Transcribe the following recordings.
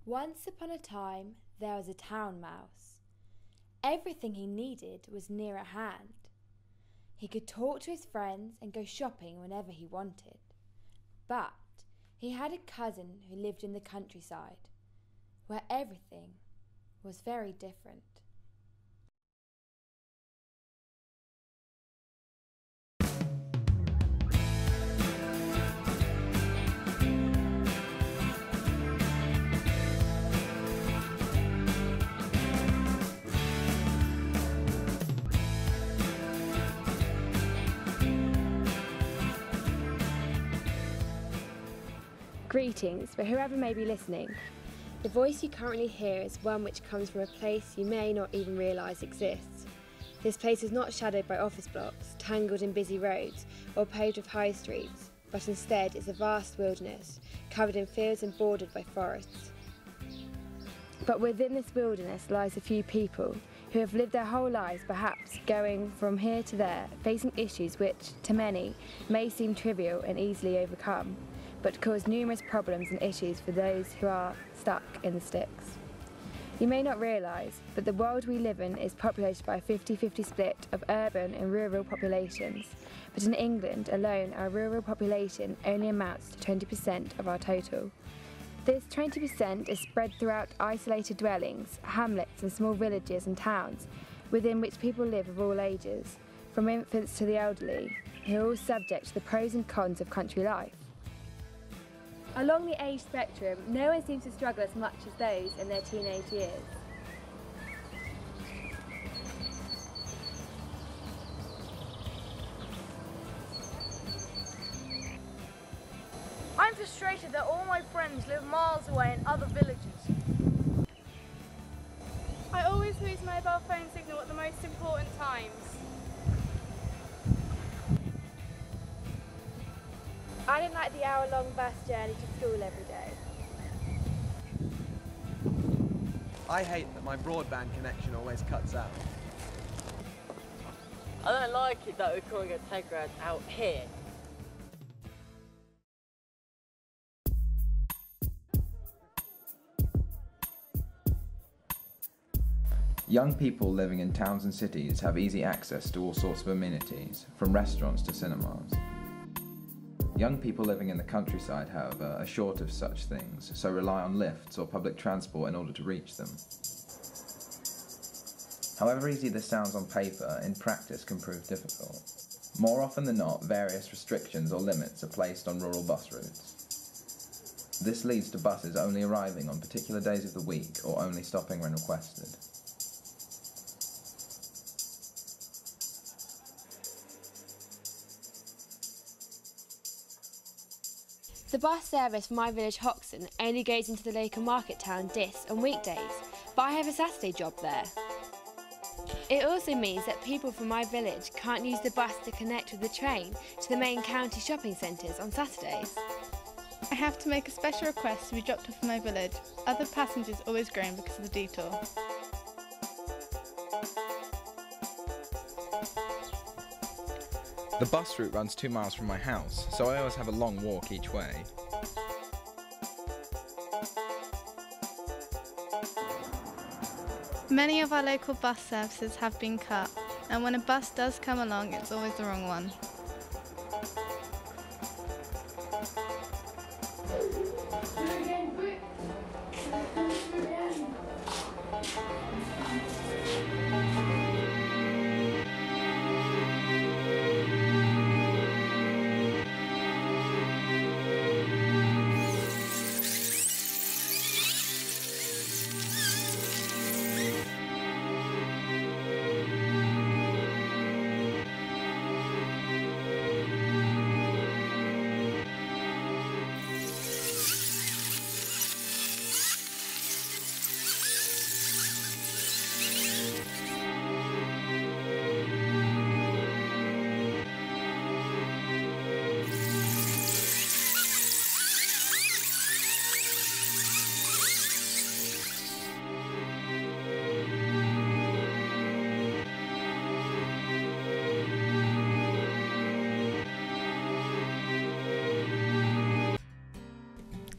Once upon a time, there was a town mouse. Everything he needed was near at hand. He could talk to his friends and go shopping whenever he wanted. But he had a cousin who lived in the countryside, where everything was very different. Greetings for whoever may be listening. The voice you currently hear is one which comes from a place you may not even realise exists. This place is not shadowed by office blocks, tangled in busy roads, or paved with high streets, but instead is a vast wilderness, covered in fields and bordered by forests. But within this wilderness lies a few people who have lived their whole lives perhaps going from here to there, facing issues which, to many, may seem trivial and easily overcome, but cause numerous problems and issues for those who are stuck in the sticks. You may not realise, but the world we live in is populated by a 50-50 split of urban and rural populations, but in England alone our rural population only amounts to 20% of our total. This 20% is spread throughout isolated dwellings, hamlets and small villages and towns, within which people live of all ages, from infants to the elderly, who are all subject to the pros and cons of country life. Along the age spectrum, no one seems to struggle as much as those in their teenage years. I'm frustrated that all my friends live miles away in other villages. I always lose mobile phone signal at the most important times. I don't like the hour-long bus journey to school every day. I hate that my broadband connection always cuts out. I don't like it that we're calling a Tegrad out here. Young people living in towns and cities have easy access to all sorts of amenities, from restaurants to cinemas. Young people living in the countryside, however, are short of such things, so rely on lifts or public transport in order to reach them. However easy this sounds on paper, in practice can prove difficult. More often than not, various restrictions or limits are placed on rural bus routes. This leads to buses only arriving on particular days of the week or only stopping when requested. The bus service for my village Hoxton only goes into the local market town Diss on weekdays, but I have a Saturday job there. It also means that people from my village can't use the bus to connect with the train to the main county shopping centres on Saturdays. I have to make a special request to be dropped off in my village. Other passengers always groan because of the detour. The bus route runs 2 miles from my house, so I always have a long walk each way. Many of our local bus services have been cut, and when a bus does come along, it's always the wrong one.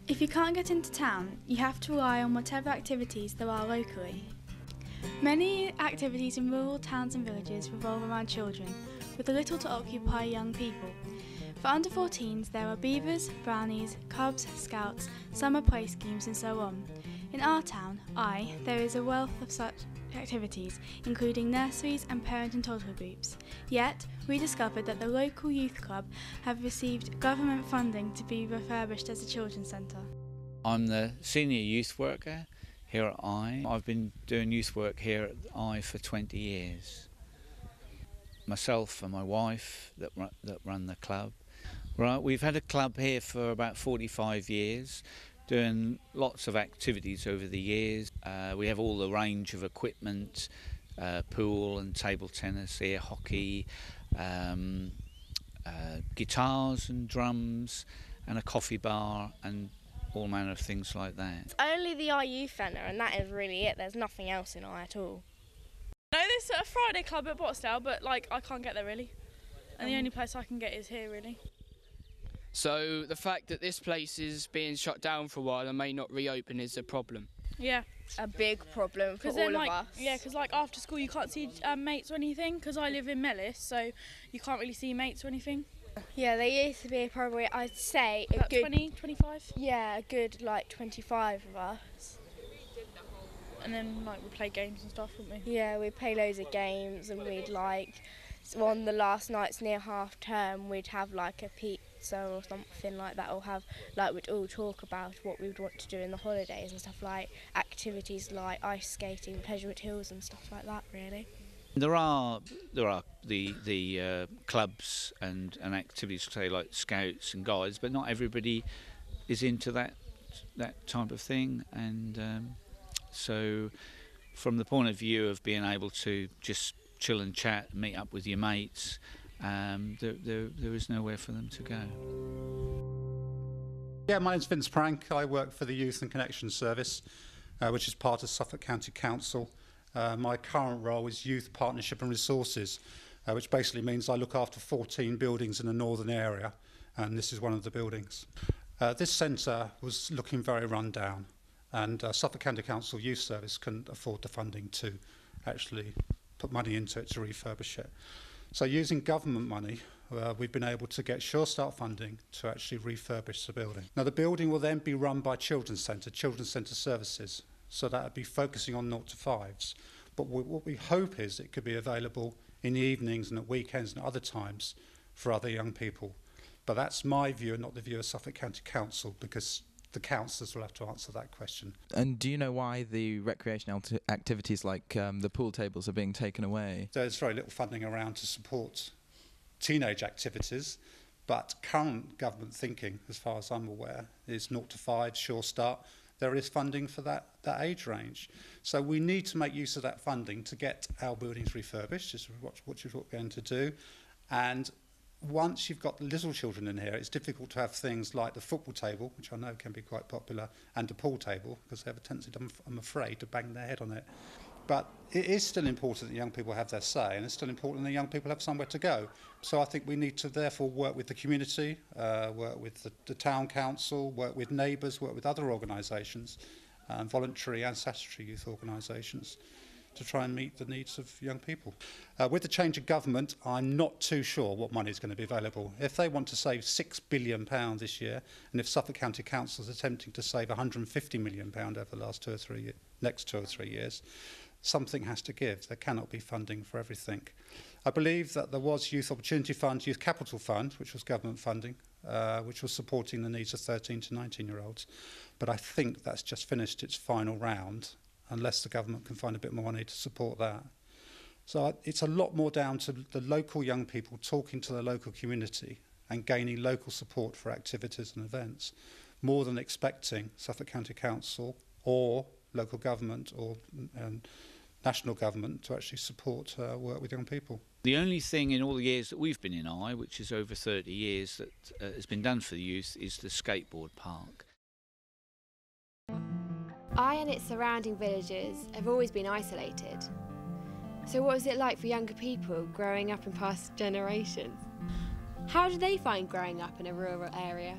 If you can't get into town, you have to rely on whatever activities there are locally. Many activities in rural towns and villages revolve around children, with little to occupy young people. For under 14s, there are beavers, brownies, cubs, scouts, summer play schemes and so on. In our town, there is a wealth of such activities, including nurseries and parent and toddler groups. Yet, we discovered that the local youth club have received government funding to be refurbished as a children's centre. I'm the senior youth worker here at I've been doing youth work here at for 20 years. Myself and my wife that run the club. Right, we've had a club here for about 45 years, doing lots of activities over the years. We have all the range of equipment, pool and table tennis, air hockey, guitars and drums, and a coffee bar and all manner of things like that. Only the Youth Centre, and that is really it. There's nothing else in at all. No, there's a Friday club at Botsdale, but like I can't get there really. And the only place I can get is here really. So the fact that this place is being shut down for a while and may not reopen is a problem. Yeah. A big problem for all of us. Yeah, because like after school you can't see mates or anything, because I live in Mellis, so you can't really see mates or anything. Yeah, there used to be probably, I'd say, a About good 20, 25? Yeah, a good like 25 of us. And then like we play games and stuff, wouldn't we? Yeah, we'd play loads of games, and we'd on the last nights near half term, we'd have like a pizza or something like that, or we'd all talk about what we would want to do in the holidays and stuff, like activities like ice skating, Pleasurewood Hills and stuff like that really. There are the clubs and activities, say like scouts and guides, but not everybody is into that type of thing, and so from the point of view of being able to just chill and chat, meet up with your mates, there is nowhere for them to go. Yeah, my name's Vince Prank. I work for the Youth and Connection Service, which is part of Suffolk County Council. My current role is Youth Partnership and Resources, which basically means I look after 14 buildings in the northern area, and this is one of the buildings. This centre was looking very run down, and Suffolk County Council Youth Service couldn't afford the funding to actually put money into it to refurbish it. So using government money, we've been able to get Sure Start funding to actually refurbish the building. Now the building will then be run by Children's Centre Services, so that would be focusing on 0 to 5s. But what we hope is it could be available in the evenings and at weekends and other times for other young people. But that's my view and not the view of Suffolk County Council, because the councillors will have to answer that question. And do you know why the recreational activities like the pool tables are being taken away? There's very little funding around to support teenage activities, but current government thinking, as far as I'm aware, is 0 to 5, Sure Start. There is funding for that age range. So we need to make use of that funding to get our buildings refurbished, which is what you're going to do. And once you've got little children in here, it's difficult to have things like the football table, which I know can be quite popular, and the pool table, because they have a tendency, I'm afraid, to bang their head on it. But it is still important that young people have their say, and it's still important that young people have somewhere to go. So I think we need to therefore work with the community, work with the town council, work with neighbours, work with other organisations, voluntary and statutory youth organisations, to try and meet the needs of young people. With the change of government, I'm not too sure what money is going to be available. If they want to save £6 billion this year, and if Suffolk County Council is attempting to save £150 million over the last next 2 or 3 years, something has to give. There cannot be funding for everything. I believe that there was Youth Opportunity Fund, Youth Capital Fund, which was government funding, which was supporting the needs of 13 to 19-year-olds. But I think that's just finished its final round, unless the government can find a bit more money to support that. So it's a lot more down to the local young people talking to the local community and gaining local support for activities and events, more than expecting Suffolk County Council or local government or national government to actually support work with young people. The only thing in all the years that we've been in which is over 30 years, that has been done for the youth is the skateboard park. And its surrounding villages have always been isolated. So what was it like for younger people growing up in past generations? How did they find growing up in a rural area?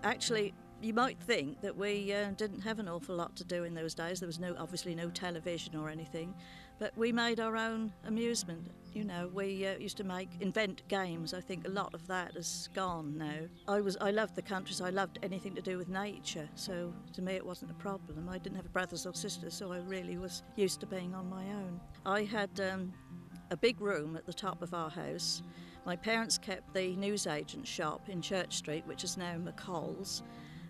Actually, You might think that we didn't have an awful lot to do in those days. There was obviously no television or anything, but we made our own amusement. You know, we used to invent games. I think a lot of that has gone now. I loved the countryside. I loved anything to do with nature, so to me it wasn't a problem. I didn't have brothers or sisters, so I really was used to being on my own. I had a big room at the top of our house. My parents kept the newsagent shop in Church Street, which is now McCall's.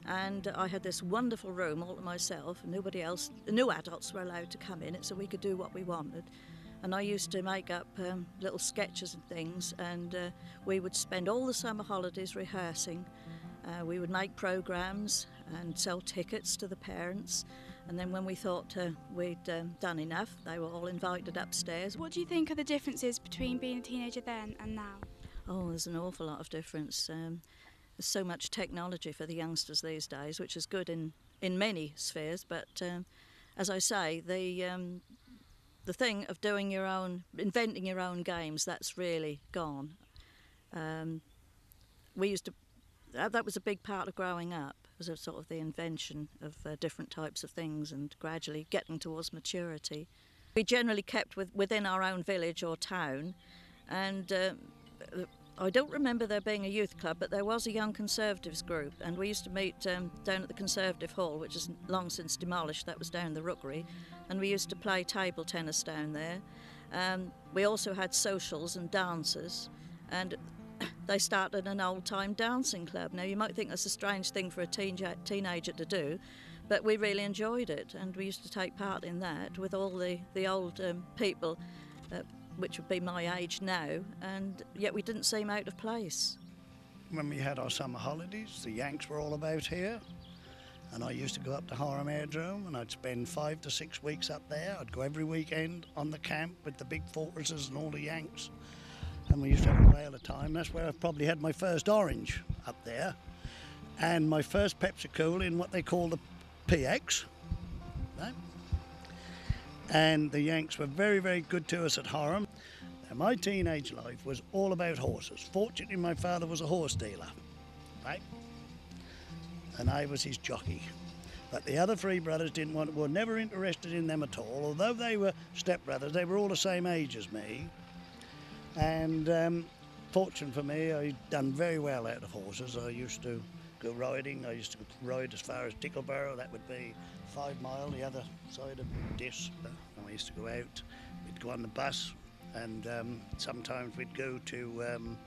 And I had this wonderful room all to myself, and nobody else, no adults were allowed to come in it, so we could do what we wanted. And I used to make up little sketches and things, and we would spend all the summer holidays rehearsing. We would make programmes and sell tickets to the parents, and then when we thought we'd done enough, they were all invited upstairs. What do you think are the differences between being a teenager then and now? Oh, there's an awful lot of difference. There's so much technology for the youngsters these days, which is good in many spheres, but as I say, the thing of inventing your own games, that's really gone. That was a big part of growing up, was a sort of the invention of different types of things and gradually getting towards maturity. We generally kept within our own village or town, and I don't remember there being a youth club, but there was a young Conservatives group, and we used to meet down at the Conservative Hall, which is long since demolished. That was down the Rookery, and we used to play table tennis down there. We also had socials and dances, and they started an old-time dancing club. Now, you might think that's a strange thing for a teenager to do, but we really enjoyed it, and we used to take part in that with all the old people, which would be my age now, and yet we didn't seem out of place. When we had our summer holidays, the Yanks were all about here, and I used to go up to Horham Airdrome, and I'd spend 5 to 6 weeks up there. I'd go every weekend on the camp with the big fortresses and all the Yanks, and we used to have a whale of time. That's where I probably had my first orange up there, and my first Pepsi Cool in what they call the PX. Right? And the Yanks were very, very good to us at Horham. And my teenage life was all about horses. Fortunately, my father was a horse dealer, right? And I was his jockey. But the other 3 brothers were never interested in them at all. Although they were stepbrothers, they were all the same age as me. And fortunate for me, I'd done very well out of horses. I used to go riding. I used to ride as far as Dickleborough. That would be 5 mile, the other side of Diss. And I used to go out, we'd go on the bus, and sometimes we'd go to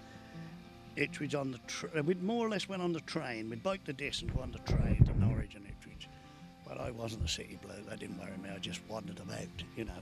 Ipswich on the we'd more or less went on the train. We'd bike the Diss and go on the train to Norwich and Ipswich. But I wasn't a city bloke, that didn't worry me, I just wandered about, you know.